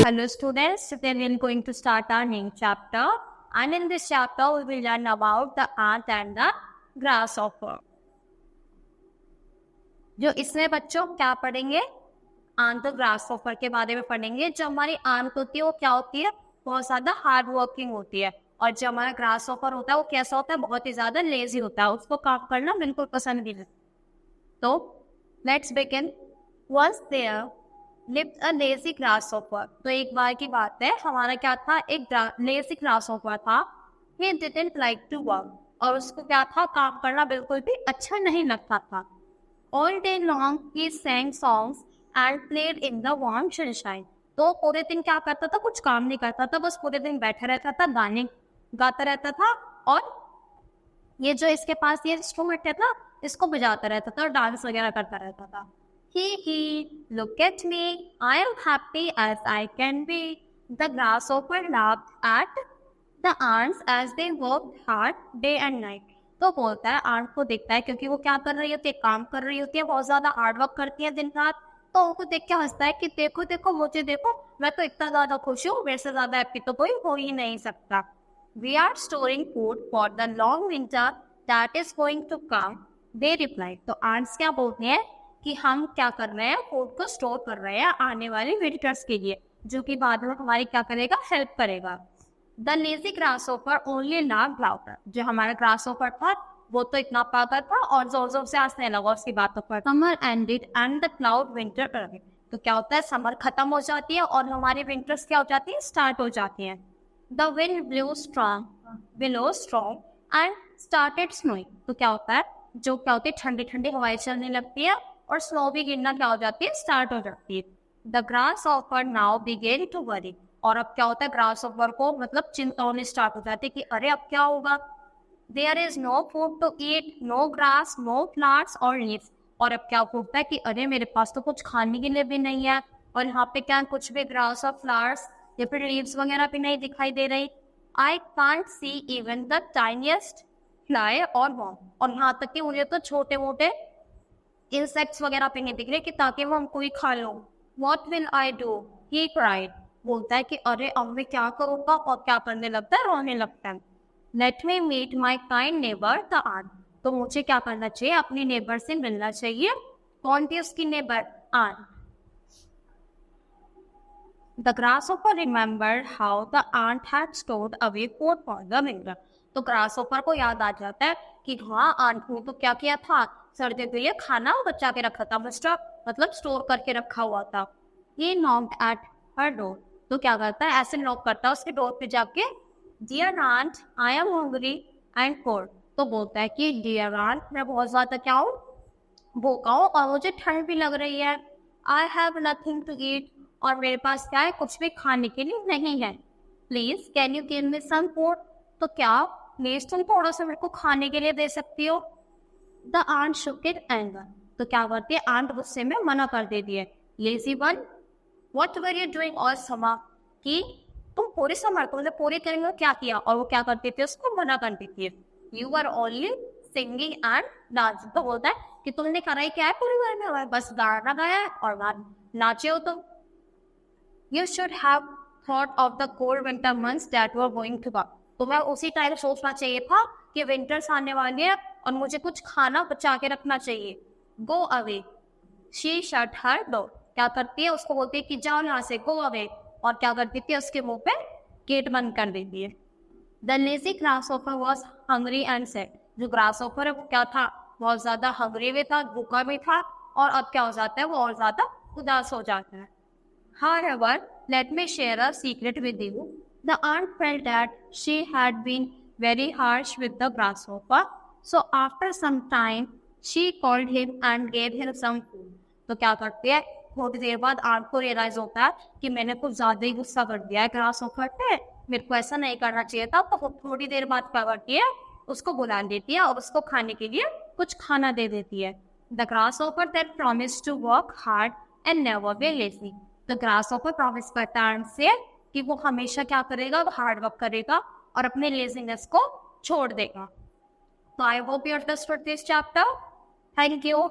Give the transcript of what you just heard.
Hello students, today we are going to start our new chapter, and in this chapter we will learn about the ant and the grasshopper. जो इसमें बच्चों क्या पढ़ेंगे, आंत और grasshopper के बारे में पढ़ेंगे। जो हमारी आंत होती है वो क्या होती है, बहुत ज्यादा हार्ड वर्किंग होती है, और जो हमारा ग्रासहॉपर होता है वो कैसा होता है, बहुत ही ज्यादा लेजी होता है, उसको काम करना बिल्कुल पसंद नहीं है। तो let's begin. Once there lived a lazy grasshopper. तो एक बार की बात है, हमारा क्या था, एक lazy grasshopper था। He didn't like to work. और उसको क्या था, काम करना बिल्कुल भी अच्छा नहीं लगता था। All day long he sang songs and played in the warm sunshine. तो पूरे दिन क्या करता था, कुछ काम नहीं करता था, बस पूरे दिन बैठा रहता था, गाने गाता रहता था, और ये जो इसके पास ये इंस्ट्रूमेंट है ना, इसको बजाता रहता था और डांस वगैरह करता रहता था। Look at me, I am happy as I can be. The grasshopper laughed at the ants as they worked hard day and night. तो बोलता है, आंट को देखता है, क्योंकि वो क्या कर रही होती है, काम कर रही होती है, बहुत ज्यादा हार्ड वर्क करती है दिन रात। तो उनको देख के हंसता है कि देखो देखो मुझे देखो, मैं तो इतना ज्यादा खुश हूँ, मेरे से ज्यादा हैप्पी तो कोई हो ही नहीं सकता। We are storing food for the long winter that is going to come, they replied. तो आंट्स क्या बोलते हैं कि हम क्या कर रहे हैं, फूड को स्टोर कर रहे हैं आने वाले विंटर्स के लिए, जो कि बाद में हमारी क्या करेगा, हेल्प करेगा। The lazy grasshopper only laughed louder. जो हमारा ग्रासहॉपर था वो तो इतना पागल था और जोर जोर से हंसने लगा उसकी बातों पर। Summer ended and the cloud winter arrived. तो क्या होता है, समर खत्म हो जाती है और हमारी विंटर्स क्या हो जाती है, स्टार्ट हो जाती है। The wind blue strong and started snowing. तो क्या होता है, जो क्या होती है, ठंडी ठंडी हवाएं चलने लगती है और स्नो भी गिरना क्या हो जाती है, स्टार्ट हो जाती है। The grasshopper now began to worry. और अब क्या होता है, ग्रासहॉपर को मतलब चिंता होनी स्टार्ट हो जाती है कि अरे अब क्या होगा। There is no food to eat, no grass, no flowers और लीव्स. और अब क्या होता है कि अरे मेरे पास तो कुछ खाने के लिए भी नहीं है, और यहाँ पे क्या कुछ भी ग्रास और फ्लावर्स या फिर लीव्स वगैरह भी नहीं दिखाई दे रही। I can't see even the tiniest fly और वॉर्म. और यहाँ तक कि मुझे तो छोटे मोटे इंसेक्ट्स वगैरह पे नहीं दिख रहे कि ताकि वो हमको ही खा लो। What will I do? He cried. बोलता है कि अरे अब मैं क्या करूँगा, और क्या करने लगता है, रोने लगता है। Let me meet my kind neighbor the ant. तो मुझे क्या करना चाहिए, अपनी नेबर से मिलना चाहिए। कौन थी उसकी neighbour, ant. The grasshopper remembered how the ant had stored away food for the winter. तो ग्रासहॉपर को याद आ जाता है कि हाँ, आंट ने तो क्या किया था, सर्दी के लिए खाना बचा के रखा था, मतलब स्टोर करके रखा हुआ था। He knocked at her door. तो क्या करता है, ऐसे नॉक करता है उसके डोर पे जाके, Dear aunt, I am hungry and cold. तो बोलता है कि Dear aunt, मैं बहुत ज्यादा क्या हूँ, भूखा हूँ और मुझे ठंड भी लग रही है। I have nothing to eat. और मेरे पास क्या है, कुछ भी खाने के लिए नहीं है। Please, can you give me some food? तो क्या प्लीज तुम थोड़ा सा मेरे को खाने के लिए दे सकती हो। The ant shook in anger. तो क्या करती है, आंट गुस्से में मना कर देती है। Lazy one, what were you doing all summer. कि तुम पूरे समर तुमने पूरे दिन में क्या किया, और वो क्या करती थी, उसको मना कर देती है। You are only singing and dancing. तो बोलता है कि तुमने कराई क्या है पूरे घर में, बस गाना गाया है और नाचे हो तुम। You should have thought of the cold winter months that were going to come. तुम्हें उसी टाइम सोचना चाहिए था कि विंटर्स आने वाली है और मुझे कुछ खाना बचा के रखना चाहिए। Go away. She shut her door. क्या करती है, उसको बोलती है कि जाओ यहाँ से, गो अवे, और क्या करती थी, उसके मुंह पे गेट बंद कर देती है। The lazy grasshopper was hungry and sad. जो ग्रासहॉपर है वो क्या था, बहुत ज्यादा हंग्री भी था, भूखा भी था, और अब क्या हो जाता है, वो और ज्यादा उदास हो जाता है। However, let me share a secret with you. The ant felt that she had been very harsh with the grasshopper. So after some time, she called him and gave him some food. तो क्या करती है, थोड़ी देर बाद aunt को realise होता है कि मैंने कुछ ज्यादा ही गुस्सा कर दिया है ग्रासहॉपर पे, मेरे को ऐसा नहीं करना चाहिए था। तो थोड़ी देर बाद क्या करती है, उसको बुला देती है और उसको खाने के लिए कुछ खाना दे देती है। The grasshopper then promised to work hard and never be lazy. तो ग्रासहॉपर प्रॉमिस करता है से कि वो हमेशा क्या करेगा, हार्ड वर्क करेगा और अपने लेजीनेस को छोड़ देगा। तो I hope you understood this chapter. Thank you.